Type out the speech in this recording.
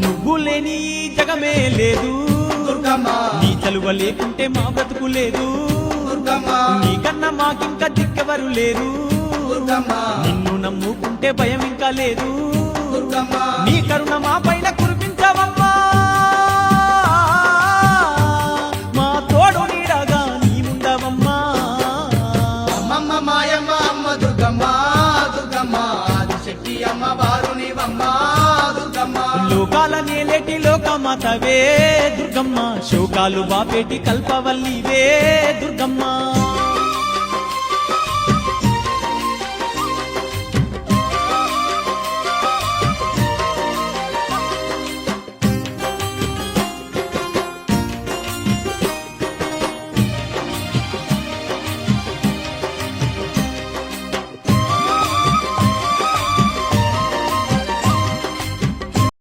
నువ్వు లేని జగమే లేదు దుర్గమ్మ నీ చలువ లేకుంటే మా బ్రతుకు లేదు దుర్గమ్మ నీకన్నా మాకింక దిక్కెవరు లేరు దుర్గమ్మ నిన్ను నమ్ముకుంటే భయం ఇంకా లేదు దుర్గమ్మ నీ కరుణ మా పైన కురిపించవమ్మా మా తోడు నీడగా నీవుండవమ్మా అమ్మమ్మ మాయమ్మ అమ్మ దుర్గమ్మ దుర్గమ్మ ఆదిశక్తి అమ్మ వారునివమ్మ దుర్గమ్మ లోకాల నేలేటి లోకమాతవే దుర్గమ్మ శోకాలు బాపేటి కల్పవల్లివే దుర్గమ్మ